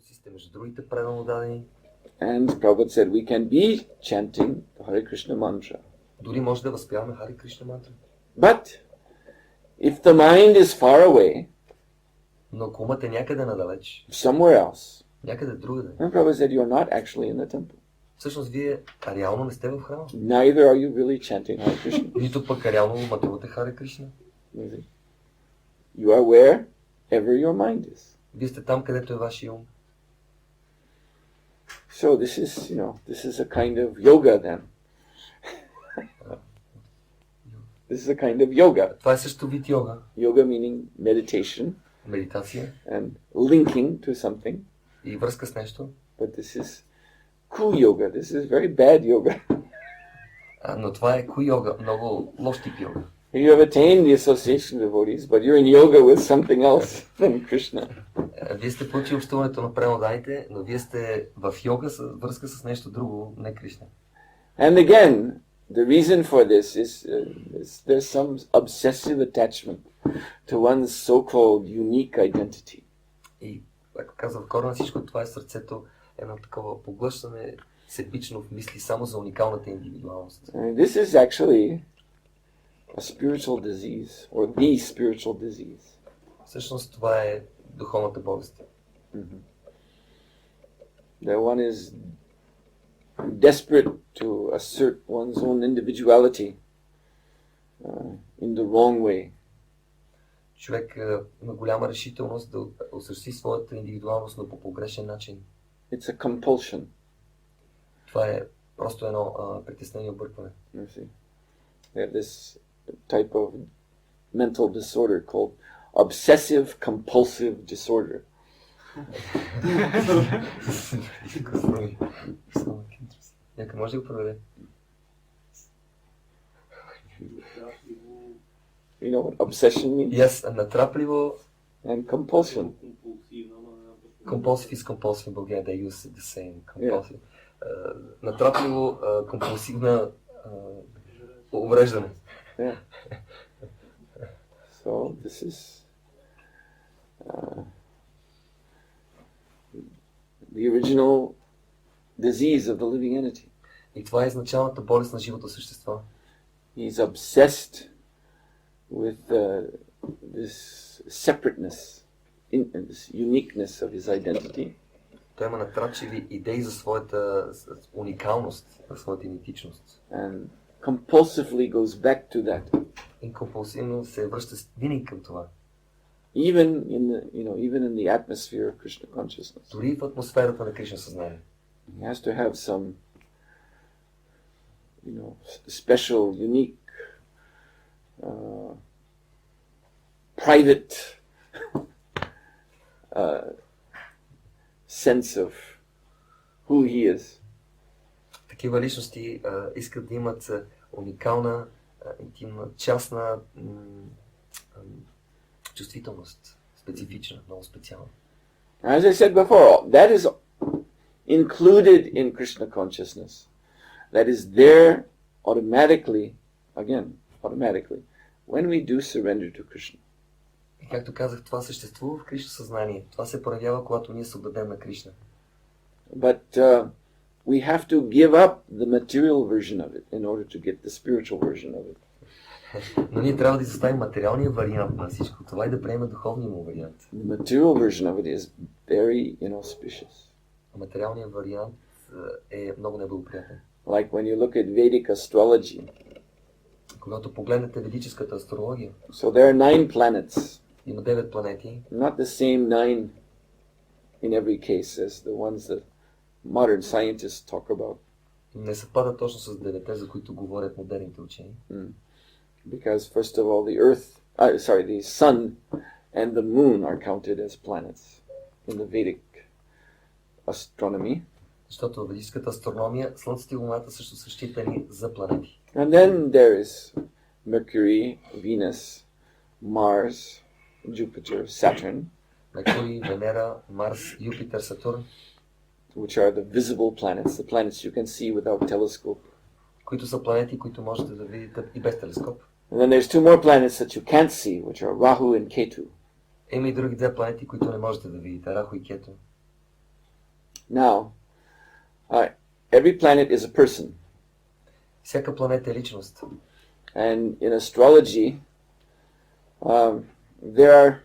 сте между другите предано дадени. And Prabhupada said we can be chanting the Hare Krishna mantra. Дори може да възпяваме Харе Кришна мантра. But if the mind is far away, Но ако умът е някъде надалеч, somewhere else, някъде другаде, and Prabhupada said you are not actually in the temple. всъщност вие реално не сте в храма. Neither are you really chanting Hare Krishna. Нито пък реално мътувате Харе Кришна. You are wherever your mind is. Вие сте там, където е вашия ум. So this is a kind of yoga then. This is a kind of yoga. Това е също вид йога. Yoga meaning meditation. Медитация. And linking to something. И връзка с нещо. But this is cool yoga. This is very bad yoga. Но това е ку йога, много лош тип йога. You have attained the association of devotees, but you're in yoga with something else than Krishna. Вие сте получили общуването на преданните, но вие сте в йога с връзка с нещо друго, не Кришна. And again, the reason for this is there's some obsessive attachment to one's so-called unique identity. И, ако казвам, в корена на всичко това е сърцето, едно такова поглъщане, себично в мисли само за уникалната индивидуалност. This is actually a spiritual disease, or the spiritual disease. Всъщност това е духовната болест. That one is desperate to assert one's own individuality in the wrong way. Човек има голяма решителност да осъществи своята индивидуалност, но по погрешен начин. It's a compulsion. Това е просто едно притеснение, объркване. They have this type of mental disorder called obsessive compulsive disorder. Нека може да го проведе. You know what obsession means? Yes, натрапливо and compulsion. Compulsive is compulsive in Bulgaria, they use the same compulsive. Натрапливо компулсивна увреждане. Yeah. So this is the original disease of the living entity. И това е изначалната болест на живото същество. He's obsessed with this separateness, this uniqueness of his identity. Той има натрапчиви идеи за своята уникалност, за своята идентичност. And compulsively goes back to that. И компулсивно се връща винаги към това. Even in the atmosphere of Krishna consciousness. Дори в атмосферата на Кришна съзнание. He has to have some, special, unique, private sense of who he is. Такива личности искат да имат уникална, интимна, частна чувствителност, специфична, много специална. As I said before, that is included in Krishna consciousness. That is there automatically, when we do surrender to Krishna. И както казах, това съществува в Кришна съзнание. Това се проявява, когато ние се отдадем на Кришна. But we have to give up the material version of it in order to get the spiritual version of it. Но ние трябва да изоставим материалния вариант на всичко това и да приемем духовния му вариант. The material version of it is very inauspicious. Материалният вариант е много неблагоприятен. Like when you look at Vedic astrology. Когато погледнете ведическата астрология. So there are 9 planets. Има 9 планети. Not the same 9 in every case as the ones that modern scientists talk about. Не съвпада точно с 9, за които говорят модерните учени. Because first of all, the sun and the moon are counted as planets in the Vedic astronomy. Защото в ведическата астрономия Слънцето и Луната също са считани за планети. And then there is Mercury, Venus, Mars, Jupiter, Saturn. Меркурий, Венера, Марс, Юпитер, Сатурн. Which are the visible planets, the planets you can see without telescope. Които са планети, които можете да видите и без телескоп. And then there's 2 more planets that you can't see, which are Rahu and Ketu. Има и други 2 планети, които не можете да видите, Раху и Кету. Now, every planet is a person. Всяка планета е личност. And in astrology, there are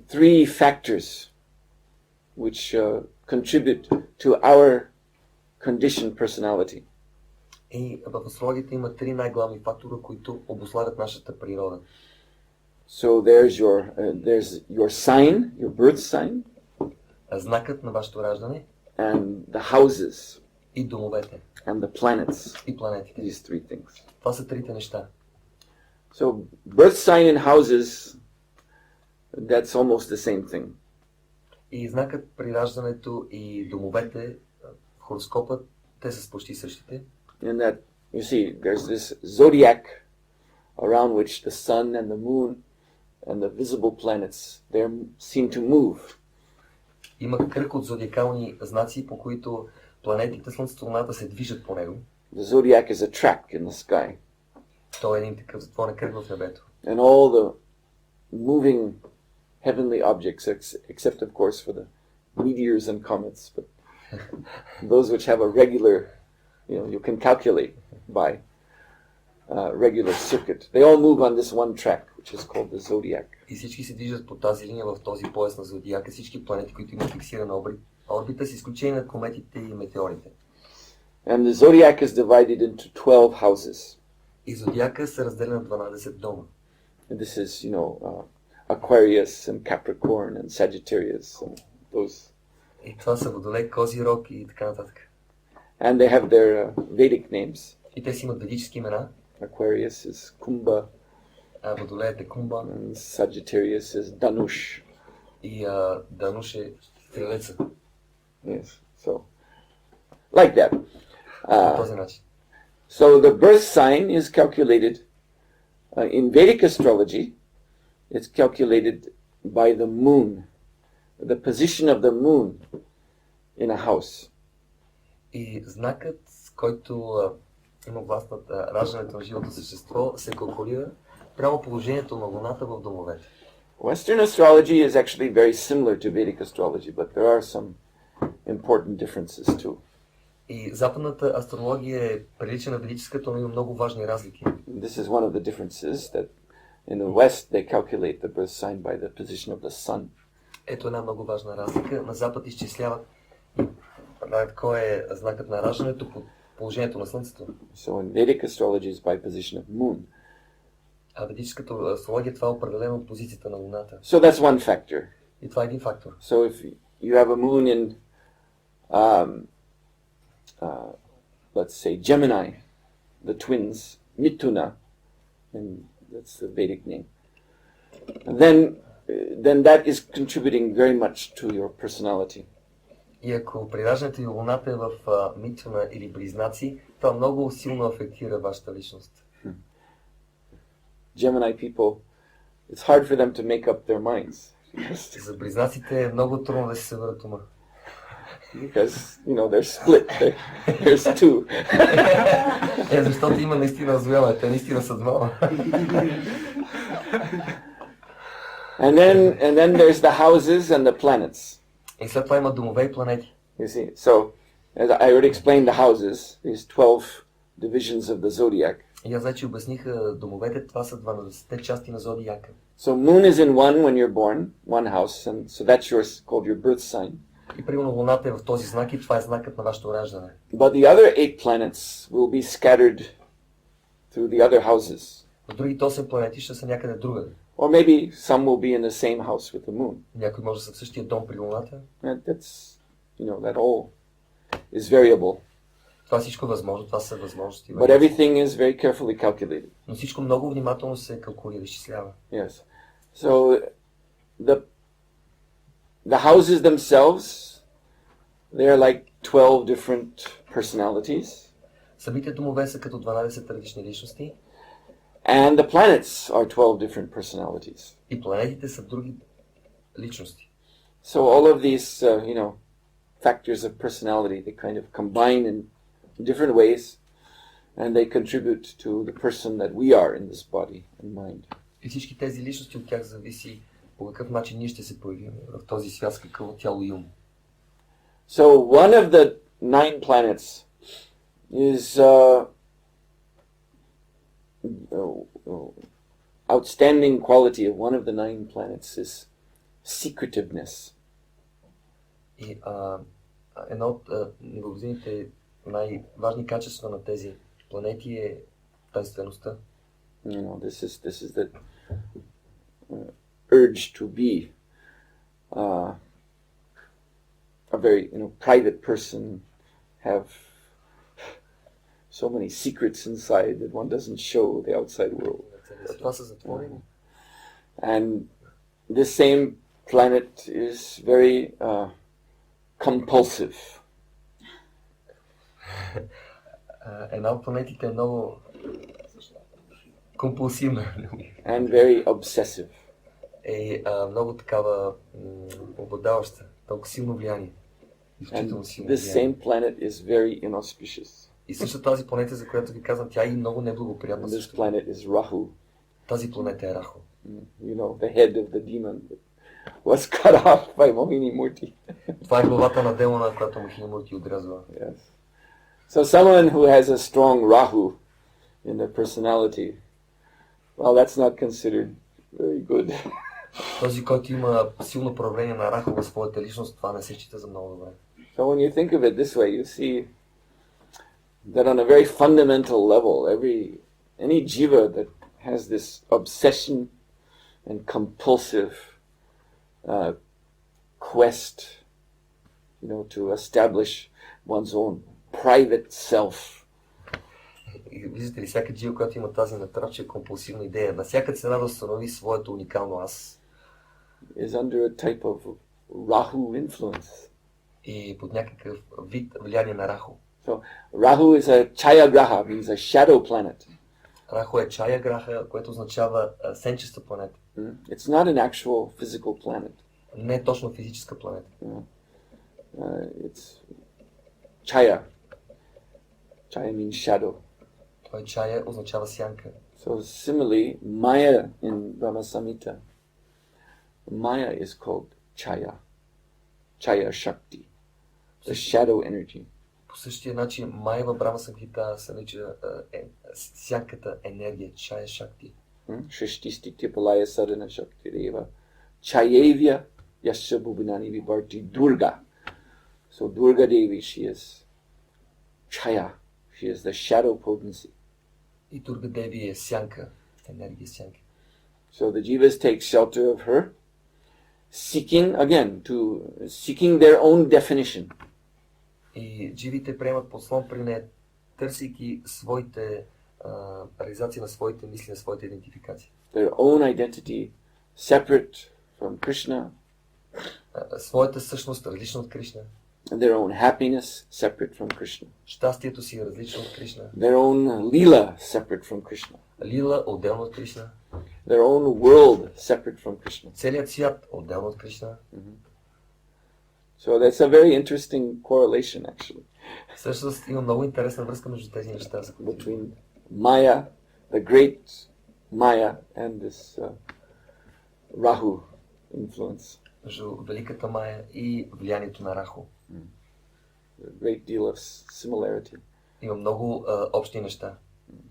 three factors which contribute to our conditioned personality. И в астрологията има три най-главни фактора, които обуславят нашата природа. So there's your sign, your birth sign, Знакът на вашето раждане and the houses, и домовете, and the planets. и планетите. These three things. Това са трите неща. So birth sign and houses, that's almost the same thing. И знакът при раждането и домовете, в хороскопа, те са почти същите. In that, you see, there's this zodiac around which the sun and the moon and the visible planets, they seem to move. Има кръг от зодиакални знаци, по които планетите, Слънцето, Луната се движат по него. The zodiac is a track in the sky. Той е един такъв затворен кръг в небето. And all the moving heavenly objects, except of course for the meteors and comets, but those which have a regular, you can calculate by regular circuit. They all move on this one track, which is called the zodiac. И всички се движат по тази линия в този пояс на зодиака, всички планети, които имат фиксирана орбита, с изключение на кометите и метеорите. And the zodiac is divided into 12 houses. И зодиака се разделя на 12 дома. And this is, Aquarius and Capricorn and Sagittarius and those. И това са Водолей, Козирог и така нататък. And they have their Vedic names. И те си имат ведически имена. Aquarius is Kumbha. Водолеят е Кумба. And Sagittarius is Danush. И Дануш е Стрелеца. Yes, so like that. По този начин. So the birth sign is calculated in Vedic astrology. It's calculated by the moon, the position of the moon in a house. И знакът, който има власт над раждането на живото същество, се калкулира прямо положението на Луната в домовете. Western astrology is actually very similar to Vedic astrology, but there are some important differences too. И западната астрология е прилича на ведическата, но има много важни разлики. This is one of the differences that in the West they calculate the birth sign by the position of the sun. Ето една много важна разлика. На Запад изчисляват кой е знакът на раждането по положението на Слънцето. So in Vedic astrology is by position of moon. А ведическата астрология това е определено от позицията на Луната. So that's one factor. И това е един фактор. So if you have a moon in let's say Gemini, the twins, Mithuna, and that's the Vedic name, then that is contributing very much to your personality. И ако при раждането и Луната е в Митюна или Близнаци, това много силно афектира вашата личност. Gemini people, it's hard for them to make up their minds. За Близнаците е много трудно да си съберат ума. Because, they're split. There's two. Защото има наистина раздвояване. Те наистина са двама. And then there's the houses and the planets. И след това има домове и планети. You see, so as I already explained the houses, these 12 divisions of the zodiac. И аз вече обясниха домовете, това са 12-те части на зодиака. So moon is in one when you're born, one house, and so that's called your birth sign. И примерно Луната е в този знак и това е знакът на вашето раждане. But the other 8 planets will be scattered through the other houses. Другите 8 планети ще са някъде другаде. Or maybe some will be in the same house with the moon. Някой може да са в същия дом при Луната. And that's, that all is variable. Това всичко е възможно, това са възможности. But everything is very carefully calculated. Но всичко много внимателно се калкулира, изчислява. Yes. So the houses themselves, they are like 12 different personalities. Самите домове са като 12 различни личности. And the planets are 12 different personalities. И планетите са други личности. So all of these, factors of personality, they kind of combine in different ways, and they contribute to the person that we are in this body and mind. И всички тези личности от тях зависи по какъв начин ние ще се появим в този свят с какво тяло и ум. So one of the 9 planets is outstanding quality of one of the 9 planets is secretiveness. И едно от неговозимите най-важни качества на тези планети е тайнствеността. This is the urge to be a very private person, have so many secrets inside that one doesn't show the outside world. Това са затворени. And this same planet is very compulsive. Една от планетите е много компулсивна. And very obsessive. Е много такава обладаваща, толкова силно влияние. Изключително силно This влияние. same planet is very inauspicious. И също тази планета, за която ви казвам, тя е и много неблагоприятна. And this planet is Rahu. Тази планета е Рахо. The head of the demon that was cut off by Mohini Murti. Това е главата на демона, която Мохини Мурти отрязва. Yes. So someone who has a strong Rahu in their personality, well, that's not considered very good. Този, който има силно проявление на Рахо в своята личност, това не се счита за много добре. So when you think of it this way, you see that on a very fundamental level, any jiva that has this obsession and compulsive quest, to establish one's own private self. И виждате ли, всяка джива, която има тази натрапча компулсивна идея, на всяка цена да установи своето уникално аз, is under a type of Rahu influence. И под някакъв вид влияние на Рахо. So Rahu is a Chaya Graha, means a shadow planet. Рахо е Чая Граха, което означава сенчеста планета. It's not an actual physical planet. Не е точно физическа планета. It's Chaya. Chaya means shadow. Той Чая означава сянка. So similarly, Maya in Brahma Samhita, Maya is called Chaya. Chaya Shakti. The shadow energy. По същия начин Майя в Брахма Самхита се нарича сянката енергия, Чая Шакти. Shrishti Stiti Palaya Sadhana Shakti Deva. Chayevya Yasya Bhubinani Vibharti Durga. So Durga Devi, she is Chaya. She is the shadow potency. И Дурга Деви е сянка, енергия сянка. So the jivas take shelter of her, seeking their own definition. И дживите приемат подслон при нея, търсейки своите реализации на своите мисли, на своите идентификации. Their own identity separate from Krishna. Своята същност различна от Кришна. Their own happiness separate from Krishna. Щастието си е различно от Кришна. Their own lila separate from Krishna. Лила отделно от Кришна. Their own world separate from Krishna. Целият свят отделно от Кришна. So that's a very interesting correlation actually. Всъщност има много интересна връзка между тези неща. Between Maya, the great Maya, and this Rahu influence. Между великата Майя и влиянието на Рахо. A great deal of similarity. Има много общи неща.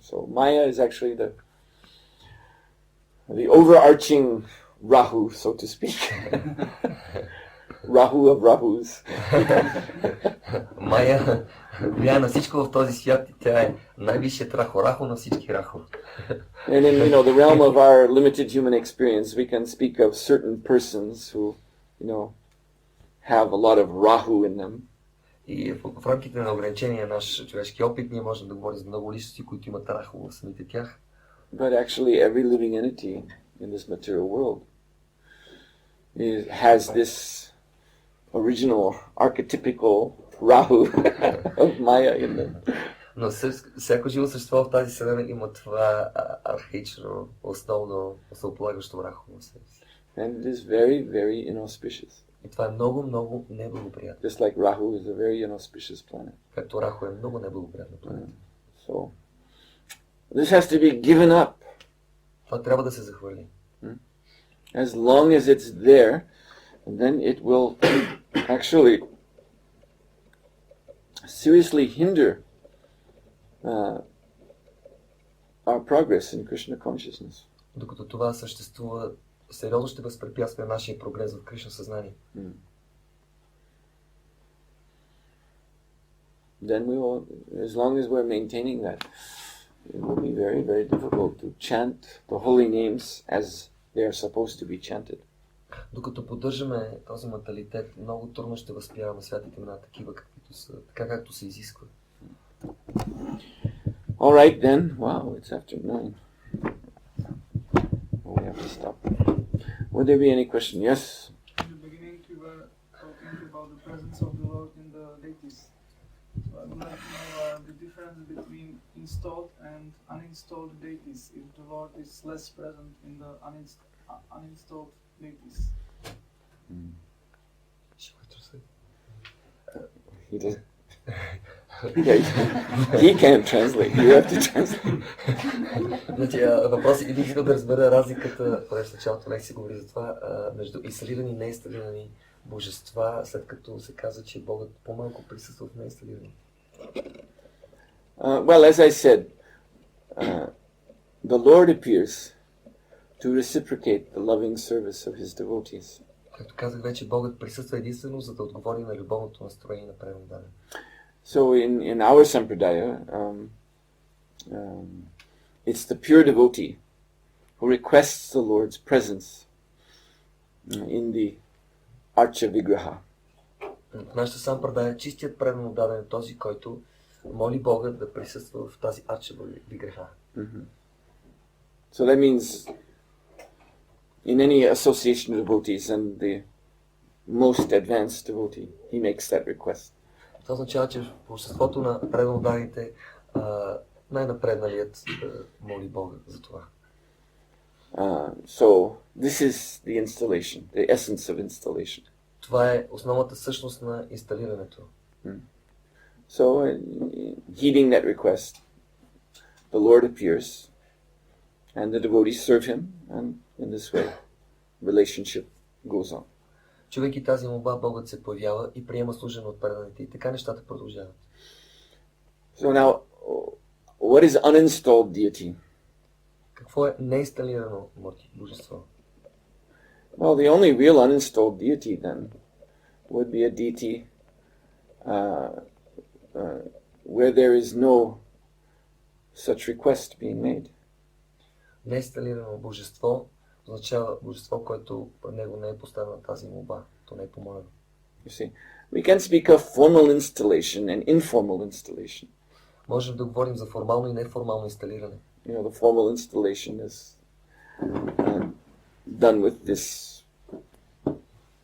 So Maya is actually the overarching Rahu, so to speak. Rahu of Rahus. Майя влияе на всичко в този свят и тя е най-висшият Рахо, Рахо на всички Рахо. And in the realm of our limited human experience, we can speak of certain persons who, have a lot of Rahu in them. И в рамките на ограничения наш човешки опит, ние можем да говорим за много личности, които имат Рахо в самите тях. But actually every living entity in this material world has this original archetypical Rahu of Maya in them. Но всяко живо същество в тази вселена има това архаично, основно, основополагащо Рахо в себе си. And it is very, very inauspicious. И това е много, много неблагоприятно. Just like Rahu is a very inauspicious planet. Както Рахо е много неблагоприятна планета. So this has to be given up. Това трябва да се захвърли. As long as it's there, then it will actually seriously hinder our progress in Krishna consciousness. Докато това съществува, сериозно ще възпрепятства нашия прогрес в Кришна съзнание. Then we will, as long as we're maintaining that, it will be very, very difficult to chant the holy names as they are supposed to be chanted. Докато поддържаме този менталитет, много трудно ще възпяваме святите имена такива, каквито са, така както се изисква. All right then. Wow, it's after 9. Oh, we have to stop. Would there be any question? Yes. In the beginning, you were talking about the presence of the Lord in the deities. So I would like to know the difference between installed and uninstalled deities. If the Lord is less present in the uninstalled deities. He does. Yeah, he can't translate. You have to translate. Значи, въпросът и бих искал да разбера разликата, в началото лекция говори за това, между инсталирани и неинсталирани божества, след като се казва, че Богът по-малко присъства в неинсталирани. Well, as I said, the Lord appears to reciprocate the loving service of His devotees. Както казах вече, Богът присъства единствено, за да отговори на любовното настроение на предан даден. So in our sampradaya, it's the pure devotee who requests the Lord's presence in the archa vigraha. В нашата сампрадая чистият предан даден е този, който моли Бога да присъства в тази арча виграха. So that means in any association of devotees and the most advanced devotee, he makes that request. Това означава, че в обществото на преданодарите най-напредналият моли Бога за това. So this is the installation, the essence of installation. Това е основната същност на инсталирането. So heeding that request, the Lord appears and the devotees serve him, and in this way relationship goes on. Чувайки тази молба, Богът се появява и приема служене от преданите и така нещата продължават. So now, what is uninstalled deity? Какво е неинсталирано божество? Well, the only real uninstalled deity then would be a deity where there is no such request being made. Неинсталирано божество означава божество, което пред него не е поставена тази молба, то не е помолено. You see, we can speak of formal installation and informal installation. Можем да говорим за формално и неформално инсталиране. You know, the formal installation is done with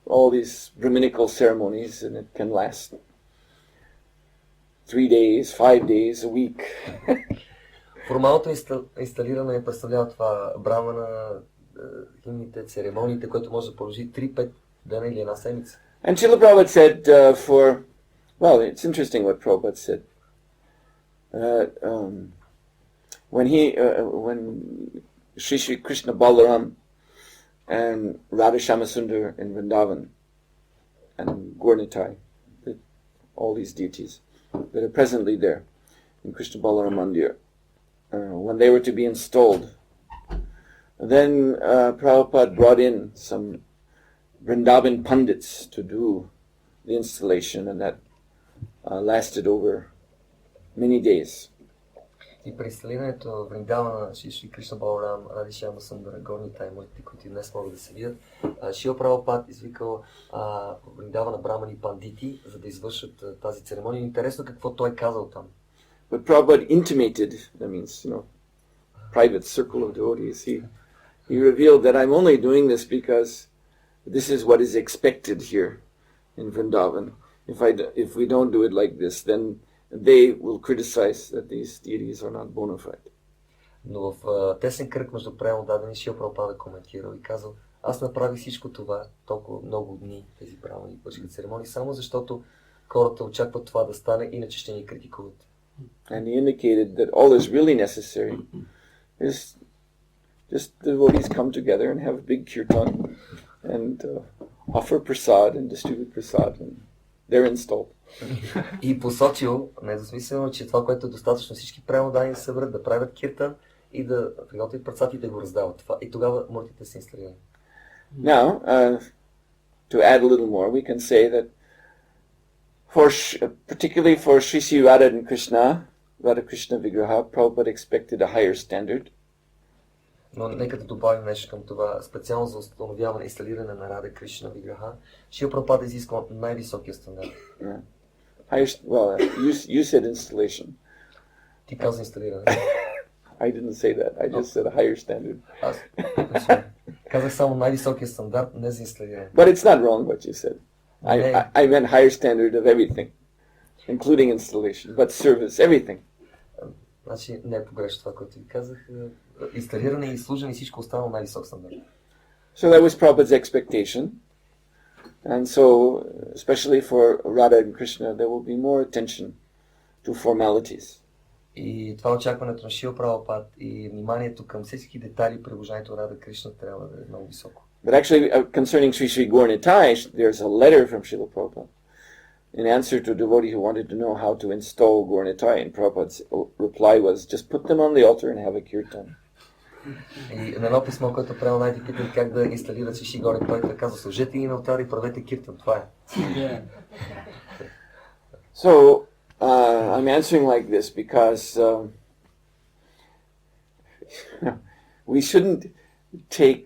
all these Brahminical ceremonies, and it can last 3 days, 5 days, a week. Формалното инсталиране представлява това брамана, химните, церемониите, което може да продължи 3-5 дена или една седмица. And Srila Prabhupada said well, it's interesting what Prabhupada said. When Sri Krishna Balaram and Radha Shamasundar in Vrindavan and Gaurnitai, all these deities that are presently there in Krishna Balaram Mandir, when they were to be installed, then Prabhupada brought in some Vrindavan Pandits to do the installation, and that lasted over many days. И при инсталирането в Вриндавана на Шри Кришна Баларам, Ради Шяма Сундара, Горнитай, моите, които днес могат да се видят, Шрила Прабхупад извикал в Вриндавана брамани пандити, за да извършат тази церемония. Интересно какво той казал там. But Prabhupada intimated, that means, private circle of devotees, he revealed that I'm only doing this because this is what is expected here in Vrindavan. If we don't do it like this, then they will criticize that these deities are not bona fide. Но в тесен кръг между преданодадени Шрила Прабхупада коментирал и казал, аз направих всичко това толкова много дни, тези брамани бършки церемонии, само защото хората очакват това да стане, иначе ще ни критикуват. And he indicated that all is really necessary is just the devotees come together and have a big kirtan and offer prasad and distribute prasad, and they're installed. И посочил недвусмислено, че това, което е достатъчно всички преодани да съберат, да правят киртан и да приготвят працата и да го раздават. Това. И тогава муртите са инсталирани. Now, to add a little more, we can say that particularly for Sri Sri Radha Krishna Vigraha, Prabhupada expected a higher standard. Но нека да добавим нещо към това. Специално за установяване и инсталиране на Рада Кришна Виграха, Шрила Прабхупада изисква най-високия стандарт. Yeah. You said installation. Ти каза инсталиране. I didn't say that. I just said a higher standard. Аз казах само най-високия стандарт, не за инсталиране. But it's not wrong what you said. I meant higher standard of everything, including installation, but service, everything. Значи не е погрешно това, което ви казах. Инсталиране и служене и всичко останало най-висок стандарт. So that was Prabhupada's expectation. And so, especially for Radha and Krishna, there will be more attention to formalities. И това очакването на Шрила Прабхупад и вниманието към всички детайли при обожанието Рада Кришна трябва да е много високо. But actually, concerning Sri Sri Gaurnitai, there's a letter from Srila Prabhupada in answer to a devotee who wanted to know how to install Gaurnitai, and Prabhupada's reply was, just put them on the altar and have a kirtan. И на едно писмо, което правил най-ти питали как да инсталират Шиши Гори, той казва, сложете ги на алтар и правете киртан. Това е. So, I'm answering like this because we shouldn't take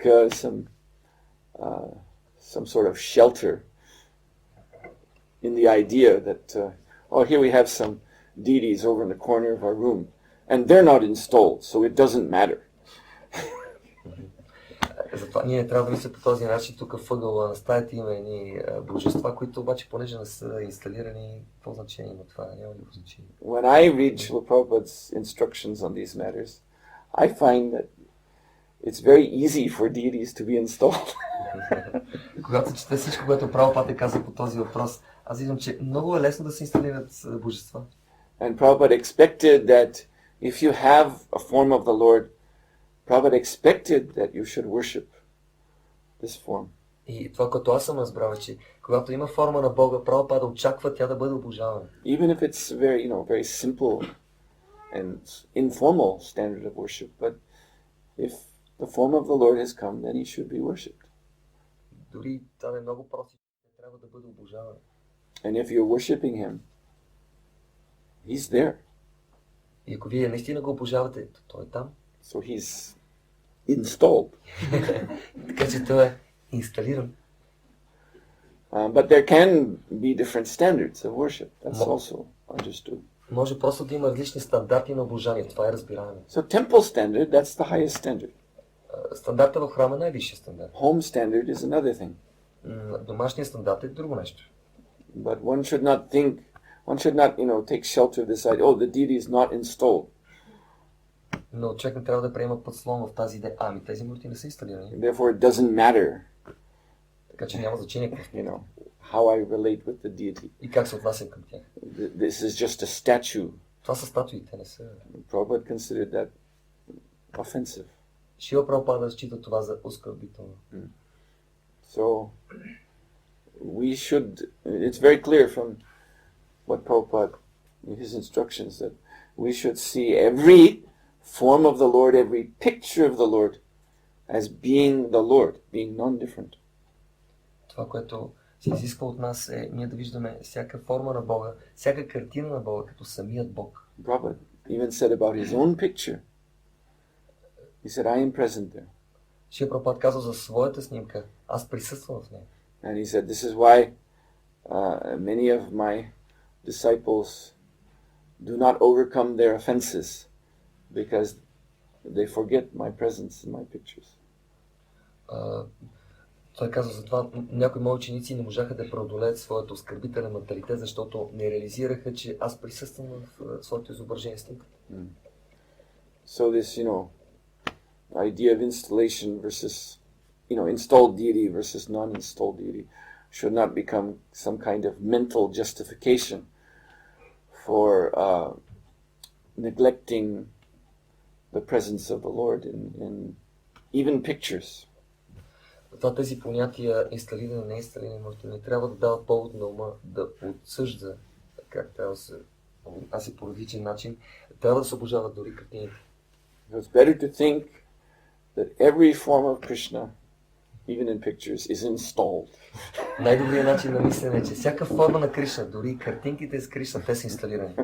some sort of shelter in the idea that, here we have some deities over in the corner of our room, and they're not installed, so it doesn't matter. Затова ние трябва да мислим по този начин. Тук в ъгъла на стаята има едни божества, които обаче, понеже не са инсталирани, какво значение има това? Няма никакво значение. When I read Srila Prabhupada's instructions on these matters, I find that it's very easy for deities to be installed. Когато чете всичко, което Прабхупада каза по този въпрос, аз виждам, че много е лесно да се инсталират божества. And Prabhupada expected that if you have a form of the Lord, Prabhupada expected that you should worship this form. И това, което аз съм разбрал, че когато има форма на Бога, Прабхупада очаква тя да бъде обожавана. Even if it's very simple and informal standard of worship, but if the form of the Lord has come, then he should be worshipped. Дори това е много просто, трябва да бъде обожаван. And if you're worshiping him, he's there. И ако вие наистина го обожавате, то той е там. So he's installed. Така че той е инсталиран. But there can be different standards of worship. That's also understood. Може просто да има различни стандарти на обожание. Това е разбираемо. So temple standard, that's the highest standard. Стандарта в храма е най-висшия стандарт. Home standard is another thing. Домашният стандарт е друго нещо. But one should not, take shelter of this idea, the deity is not installed. Но човек не трябва да приема подслон в тази идея. Ами тези мурти не са инсталирани. Therefore, it doesn't matter, Така че няма значение какво. how I relate with the deity. И как се отнасям към тях. This is just a statue. Това са статуи, те не са. Prabhupada considered that offensive. Шрила Прабхупада счита това за оскърбително. So, it's very clear from what Prabhupada, in his instructions, that we should see every form of the Lord, every picture of the Lord, as being the Lord, being non-different. Това, което се изисква от нас е ние да виждаме всяка форма на Бога, всяка картина на Бога като самият Бог. Prabhupada even said about his own picture. He said, I am present there. Шрила Прабхупада казва за своята снимка, аз присъствам в нея. And he said, this is why many of my disciples do not overcome their offenses, because they forget my presence in my pictures. Той казва за това, някои мои ученици не можаха да преодолеят своето оскърбителен менталитет, защото не реализираха, че аз присъствам в своето изображение снимка. So this, idea of installation versus, installed deity versus non-installed deity should not become some kind of mental justification for neglecting the presence of the Lord in even pictures. Това тези понятия инсталиране, не инсталиране, не трябва да дават повод на ума да отсъжда как трябва да се, аз по различен начин, трябва да се обожават дори картините. It's better to think that every form of Krishna, even in pictures, is installed. Най-добрият начин на мислене е, че всяка форма на Кришна, дори картинките с Кришна, те са инсталирани.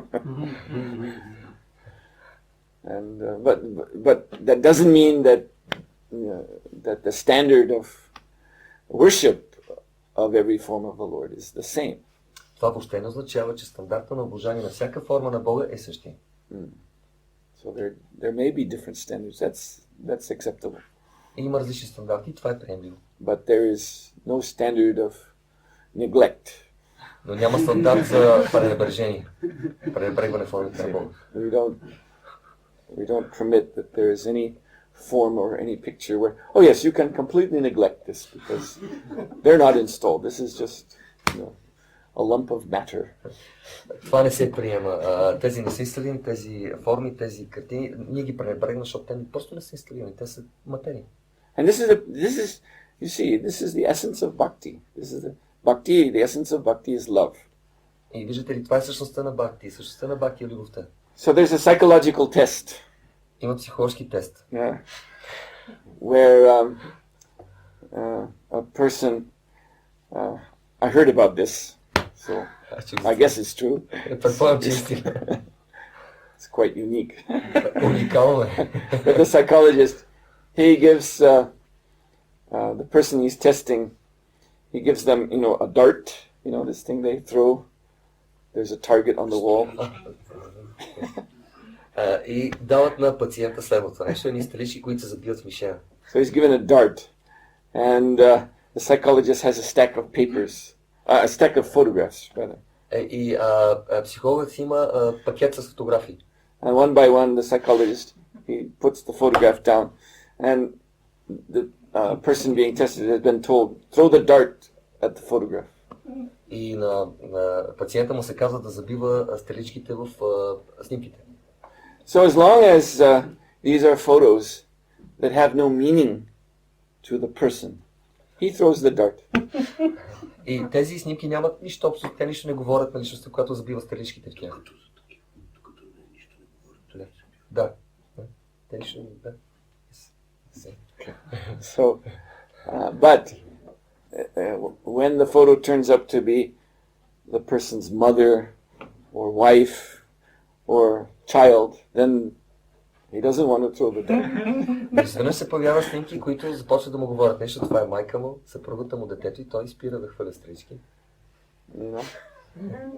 And but that doesn't mean that that the standard of worship of every form of the Lord is the same. Това въобще не означава, че стандарта на обожание на всяка форма на Бога е същия. So there may be different standards. That's acceptable. Има различни стандарти, това е приемливо. But there is no standard of neglect. Но няма стандарт за пренебрежение, пренебрегване формите на Бога. We don't permit that there is any form or any picture where, oh yes, you can completely neglect this because they're not installed. This is just, a lump of matter. Това не се приема. Тези не са инсталирани, тези форми, тези картини, ние ги пренебрегваме, защото те просто не са инсталирани, те са материи. And this is the essence of bhakti. The essence of bhakti is love. И виждате ли, това е същността на бхакти. Същността на бхакти е любовта. So there's a psychological test. Има психологически тест. Yeah. Where a person, I heard about this, so I guess it's true. Предполагам, че истина. It's quite unique. Уникално е. But the psychologist, he gives the person he's testing, he gives them, a dart, this thing they throw. There's a target on the wall. И дават на пациента следното нещо, едни стрелички, които се забиват в мишена. So he's given a dart, and the psychologist has a stack of papers, a stack of photographs, rather. И психологът има пакет с фотографии. And one by one, the psychologist, he puts the photograph down, and the person being tested has been told, throw the dart at the photograph. И на пациента му се казва да забива стреличките в снимките. So as long as these are photos that have no meaning to the person, he throws the dart. И тези снимки нямат нищо общо, те нищо не говорят на личността, която забива стреличките в тях. Да. Те нищо не... Да. So, but when the photo turns up to be the person's mother or wife or child, then he doesn't want to throw the dart. Изведнъж се появяват снимки, които започват да му говорят нещо. Това е майка му, съпругата му, детето и той спира да хвърля стрелички.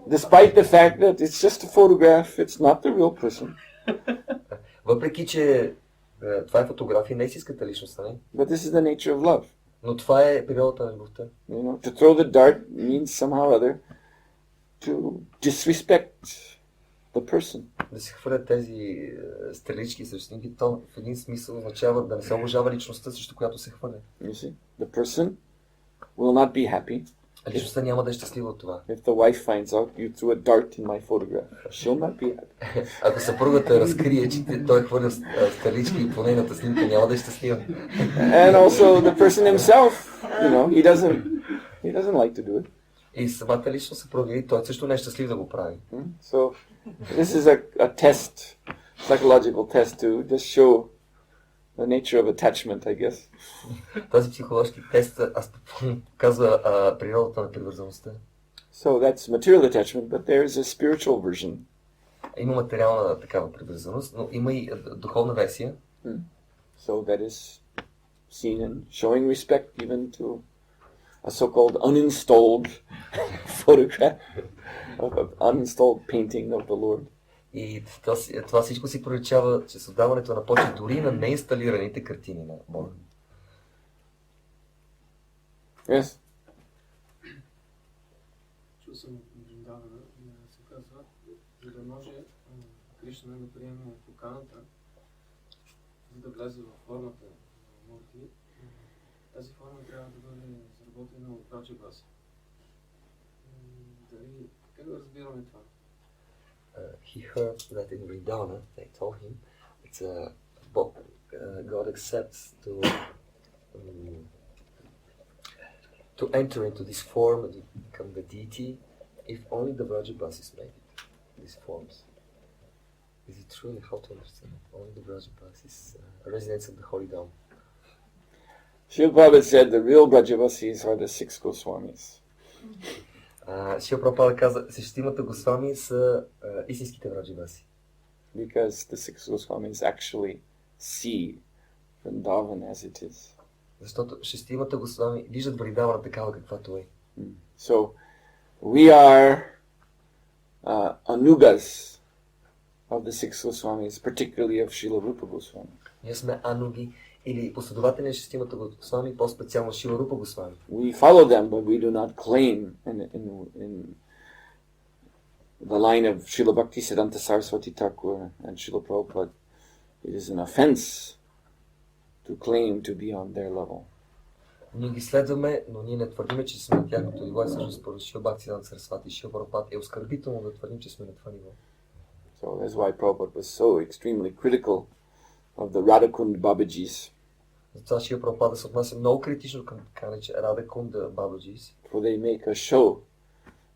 Despite the fact that it's just a photograph, it's not the real person. Въпреки, че това е фотография, не е истинската личност, не? But this is the nature of love. Но това е природата на любовта. To throw the dart means somehow or other to disrespect the person. Да се хвърлят тези стрелички срещу снимки, то в един смисъл означава да не се уважава личността, срещу която се хвърля. You see, the person will not be happy. Личността няма да е щастлива от това. If the wife finds out you threw a dart in my photograph, she'll not be happy. Ако съпругата разкрие, че той хвърля стрелички по нейната снимка, няма да е щастлива. And also the person himself, he doesn't like to do it. И самата личност се провери, той също не е щастлив да го прави. So this is a test, psychological test to just show the nature of attachment, I guess. Този психологически тест показва природата на привързаността. So that's material attachment, but there is a spiritual version. Има материална такава привързаност, но има и духовна версия. So that is seen in showing respect even to a so-called uninstalled photograph of an uninstalled painting of the Lord. И това всичко си проличава, че създаването на почет дори на неинсталираните картини на Бога. Yes. Чул съм Вриндавана, се казва, за да може Кришна да приеме поканата, за да влезе в формата на Мурти, тази форма трябва да бъде изработена от Раджа Баса. Дали, как да разбираме това? He heard that in Vrindavana, they told him, God accepts to to enter into this form and to become the deity if only the Vrajabasis made it, these forms. Is it truly how to understand it? Only the Vrajabasis, residents of the Holy Dome. Srila Prabhupada said the real Vrajavasis are the 6 Goswamis. Шрила Прабхупада каза, шестимата Госвами са истинските Vrajabaси. Because the 6 Goswamis actually see Vrindavan as it is. Защото шестимата Госвами виждат Вриндавана такава каквато е. So we are anugas of the 6 Goswamis, particularly of Srila Rupa Goswami. Ние сме ануги или последователи на шестимата Госвами, по-специално Шрила Рупа Госвами. We follow them, but we do not claim in the line of Srila Bhaktisiddhanta Saraswati Thakur and Srila Prabhupada. It is an offense to claim to be on their level. Ние ги следваме, но ние не твърдиме, че сме на тяхното ниво и всъщност според Шрила Бхактисиданта Сарасвати и Шрила Прабхупада е оскърбително да твърдим, че сме на това ниво. So that's why Prabhupada was so extremely critical of the Radhakund Babajis. Затова Шрила Прабхупада се отнася много критично към така наречен Радакунда Бабаджис. For they make a show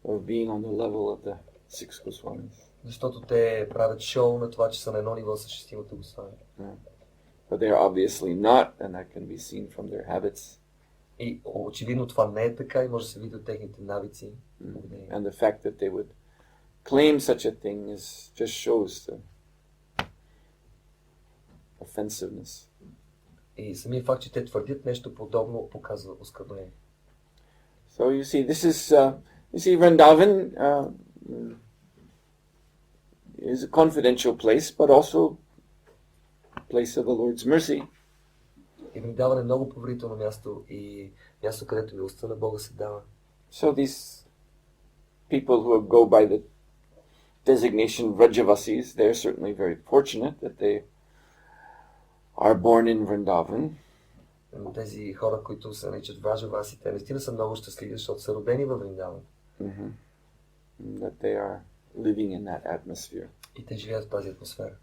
of being on the level of the 6 Goswamis. Защото те правят шоу на това, че са на едно ниво с шестимата Госвами. But they are obviously not, and that can be seen from their habits. И очевидно това не е така и може да се види от техните навици. And the fact that they would claim such a thing just shows the offensiveness. И самият факт, че те твърдят нещо подобно, показва оскърбление. So you see, this is Vrindavan is a confidential place, but also place of the Lord's mercy. И Вриндаван е много поверително място и място, където милостта на Бога се дава. So these people who go by the designation Vrajavasis, they're certainly very fortunate that they are born in Vrindavan. Тези хора, които се наричат Vrajavasi, те наистина са много щастливи, защото са родени във Вриндаван. That they are living in that atmosphere. И те живеят в тази атмосфера.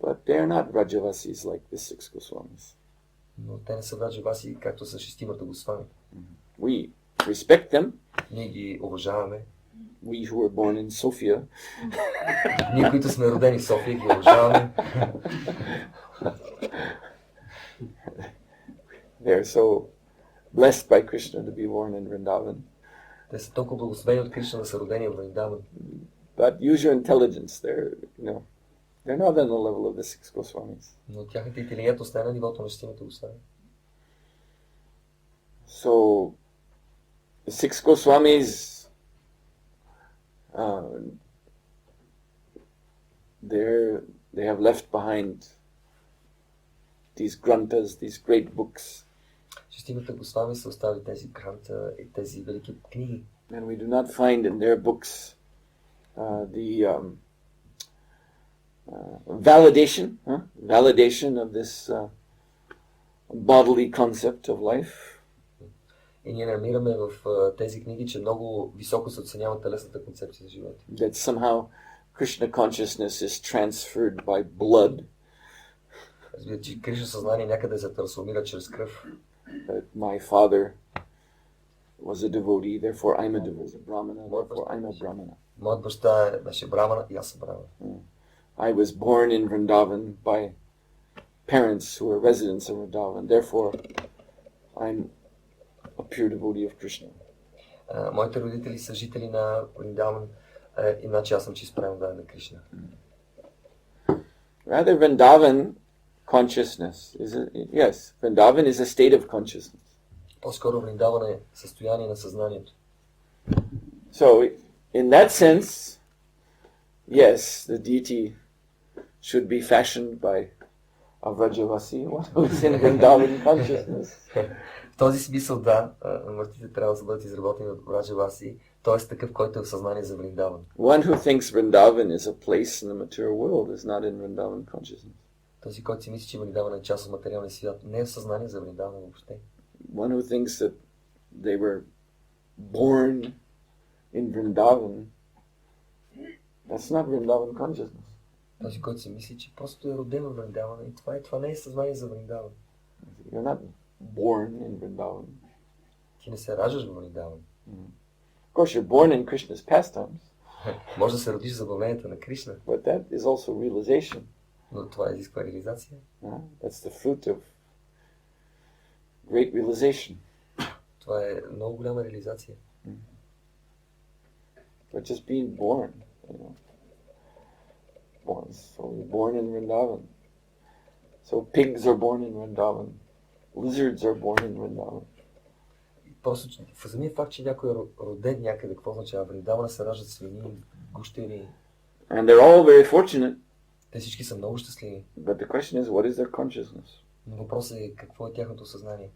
But they are not Vrajavasis like the 6 Goswamis. Но те не са Vrajavasi, както са шестимата Госвами. We respect them. Ние ги уважаваме. We who were born in Sofia. Ние, които сме родени в София, ги уважаваме. They are so blessed by Krishna to be born in Vrindavan. Те са толкова благословени от Кришна да са родени в Вриндаван. But use your intelligence. They're not on the level of the 6 Goswamis. Но тяхната интелигентност не е на нивото на шестимата Госвами. So the 6 Goswamis, they have left behind these granthas, these great books. Шестимата Госвами са оставили тези гранта и тези велики книги. And we do not find in their books the validation of this bodily concept of life. И ние намираме в тези книги, че много високо се оценява телесната концепция за живота. That somehow Krishna consciousness is transferred by blood. Разбира, че Кришна съзнание някъде се трансформира чрез кръв. That my father was a devotee, therefore I'm a devotee. Brahmana, therefore I'm a brahmana. Моят баща беше брамана и аз съм брамана. I was born in Vrindavan by parents who were residents of Vrindavan, therefore I'm a pure devotee of Krishna. Моите родители са жители на Вриндаван, иначе аз съм чист предан на Кришна. Rather, Vrindavan consciousness Vrindavan is a state of consciousness. По-скоро Вриндаван е състояние на съзнанието. So, in that sense, yes, the deity should be fashioned by a Vrajavasi, one who is in Vrindavan consciousness. В този смисъл, да, мъртвите трябва да бъдат изработени от Vrajavasi, т.е. такъв, който е в съзнание за Вриндаван. One who thinks Vrindavan is a place in the material world is not in Vrindavan consciousness. Този, който си мисли, че Вриндаван е част от материалния свят, не е в съзнание за Вриндаван въобще. One who thinks that they were born in Vrindavan, that's not Vrindavan consciousness. Този, който си мисли, че просто е роден в Вриндаван и това не е съзнание за Вриндаван. You're not born in Vrindavan. Ти не се раждаш в Вриндаван. Of course, you're born in Krishna's pastimes, Може да се родиш в забавленията на Кришна, but that is also realization. но това изисква реализация. That's the fruit of great realization. Това е много голяма реализация. But just being born, born. So you're born in Vrindavan. So pigs are born in Vrindavan. Lizards are born in Vrindavan. Просто в самия факт, че някой е роден някъде, какво означава? Вриндавана се раждат свини, гущери. And they're all very fortunate. Те всички са много щастливи. But the question is, what is their consciousness? Но въпросът е какво е тяхното съзнание.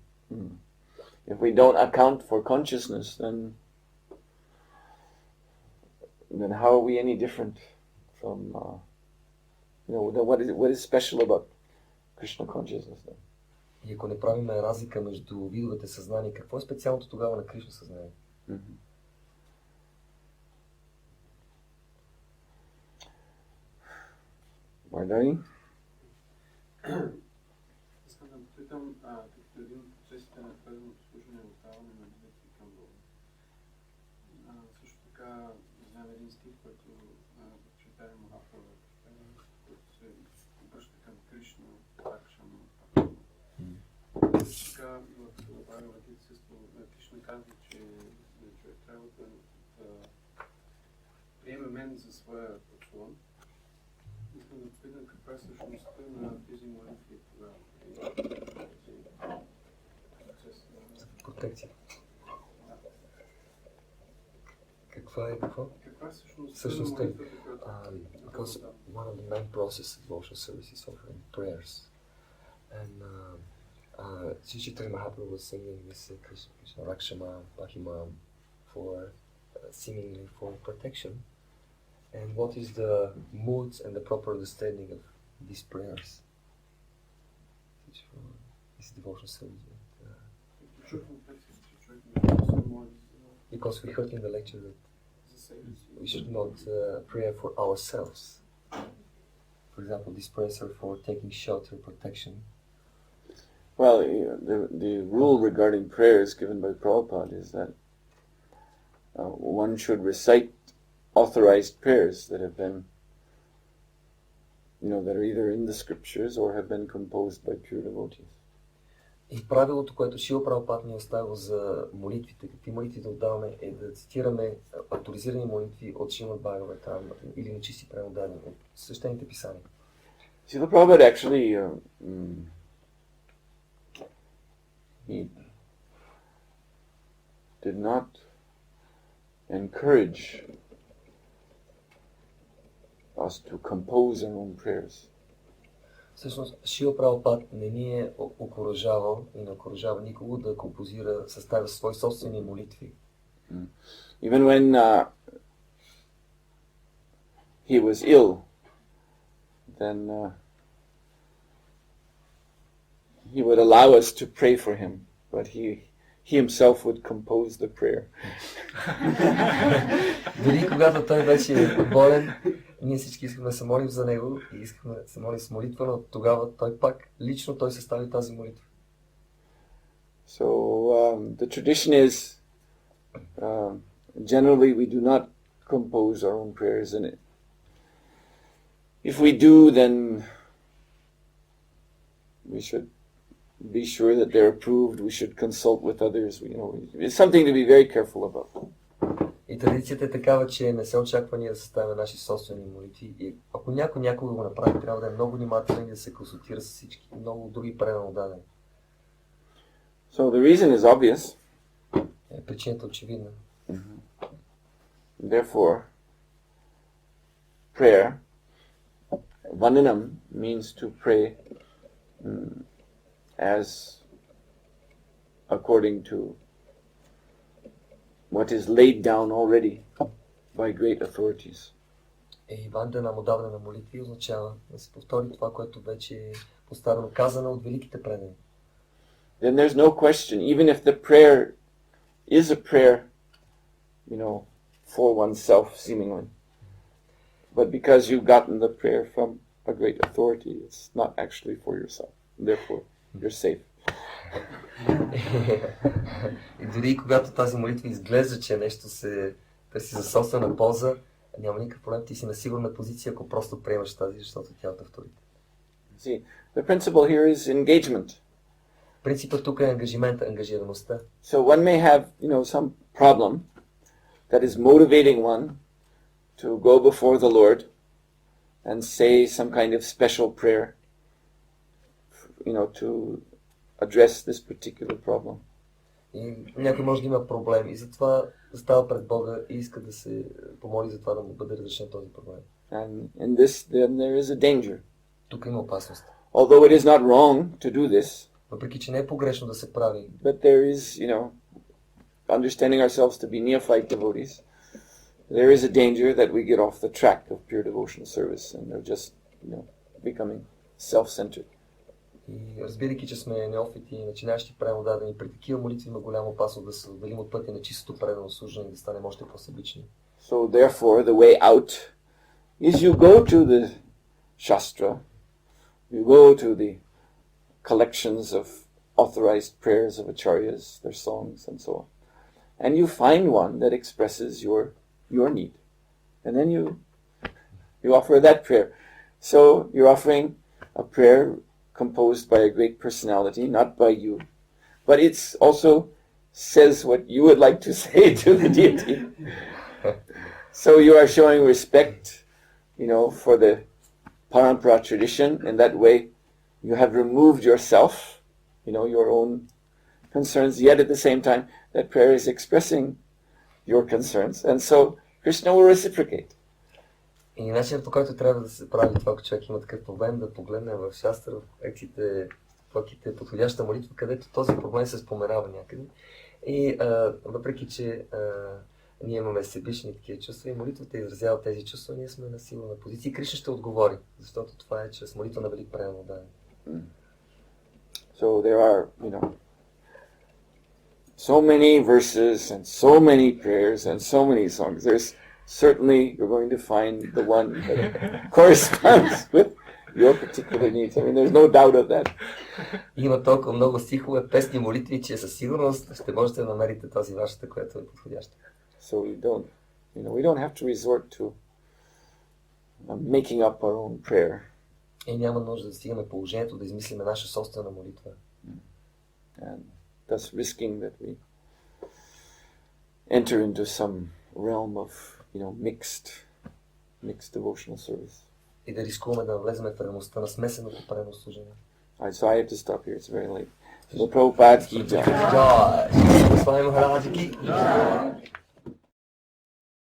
If we don't account for consciousness, then how are we any different from, what is special about Krishna consciousness then? И ако не правим разлика между видовете съзнание, какво е специалното тогава на Кришна съзнание? Вардари? Искам да попитам, като един от процесите на преданото служение и оставане на двете към Бога. Също така знам един стих, който читае Махапрабху, който се обръща към Кришна, Акшам. Също така в Бхагавад-гита Кришна казва, че човек трябва да приеме мен за своя патрон. Искам да попитам каква е същността на тези молитви тогава. Протекция. Каква е какво? Каква е Същността? на молитвата, която... Because one of the main processes of devotional service is offering prayers. And Shushitari Mahaprabhu was singing this Krishna Rakshama Bahimam for seemingly for protection. And what is the moods and the proper understanding of these prayers? This devotional service. Because we heard in the lecture that we should not pray for ourselves. For example, these prayers are for taking shelter, protection. Well, the rule regarding prayers given by Prabhupada is that one should recite authorized prayers that have been, that are either in the scriptures or have been composed by pure devotees. И правилото, което Шрила Прабхупад ни е оставил за молитвите, какви молитви да отдаваме, е да цитираме авторизирани молитви от Шримад Бхагаватам или на чисти преводани от свещените писания. Srila Prabhupada actually he did not encourage us to compose our own prayers. Всъщност, Шрила Прабхупад не ни е окуражавал и не окуражава никого да композира, съставя свои собствени молитви. Even when he was ill, then he would allow us to pray for him, but he himself would compose the prayer. Дори когато той беше болен, ние всички искаме да се молим за него и искаме да се молим с молитва, но тогава той състави тази молитва. So the tradition is generally we do not compose our own prayers, and if we do, then we should be sure that they're approved. We should consult with others. It's something to be very careful about. И традицията е такава, че не се очаква ние да съставяме наши собствени молитви. И ако някой го направи, трябва да е много внимателен и да се консултира с всички. Много други предано дадени. So the reason is obvious. Причината е очевидна. Therefore, prayer, vandhanam, means to pray as according to what is laid down already by great authorities. И вандана, отдаване на молитви означава да се повтори това, което вече е поставено, казано от великите предани. Then there's no question, even if the prayer is a prayer, for oneself seemingly, but because you've gotten the prayer from a great authority, it's not actually for yourself. Therefore, you're safe. И дори когато тази молитва изглежда, че нещо се търси за собствена полза, няма никакъв проблем, ти си на сигурна позиция, ако просто приемаш тази, защото тя е авторитет. See, the principle here is engagement. Принципът тук е ангажимента, ангажираността. So one may have, some problem that is motivating one to go before the Lord and say some kind of special prayer, to address this particular problem. И някой може да има проблем и затова застава пред Бога и иска да се помоли за това да му бъде разрешен този проблем. And in this, then there is a danger. Тук има опасност. Although it is not wrong to do this, Въпреки че не е погрешно да се прави, but there is, understanding ourselves to be neophyte devotees, there is a danger that we get off the track of pure devotional service and they're just, becoming self-centered. и разбирайки, че сме неофити и начинащи правилодадени, при такива молитви има голяма опасност да се отделим от пътя на чистото предано служение и да станем още по-себични. So therefore, the way out is you go to the Shastra, you go to the collections of authorized prayers of acharyas, their songs and so on, and you find one that expresses your need. And then you offer that prayer. So you're offering a prayer composed by a great personality, not by you, but it's also says what you would like to say to the deity. So you are showing respect, for the parampara tradition. In that way, you have removed yourself, your own concerns, yet at the same time, that prayer is expressing your concerns. And so Krishna will reciprocate. И начинът, по който трябва да се прави това, ако човек има такъв проблем, да погледне в Шастра, в леките, подходяща молитва, където този проблем се споменава някъде. И въпреки, че ние имаме себични такива чувства и молитвата изразява тези чувства, ние сме на силна позиция и Кришна ще отговори, защото това е чрез молитва на велик правилодаден. So there are, so many verses and so many prayers and so many songs. There's certainly you're going to find the one that corresponds with your particular needs. I mean, there's no doubt of that. Има толкова много стихове, песни, молитви, че със сигурност ще можете да намерите тази вашата, която е подходяща. So we don't have to resort to making up our own prayer. И няма нужда да стигаме положението да измислиме наша собствена молитва. And thus risking that we enter into some realm of, mixed devotional service. И да рискуваме да влеземе в реалността на смесеното предано служение. Alright, so I have to stop here. It's very late. So Prabhupada ki jai. Jai. Господ Махараджа ки.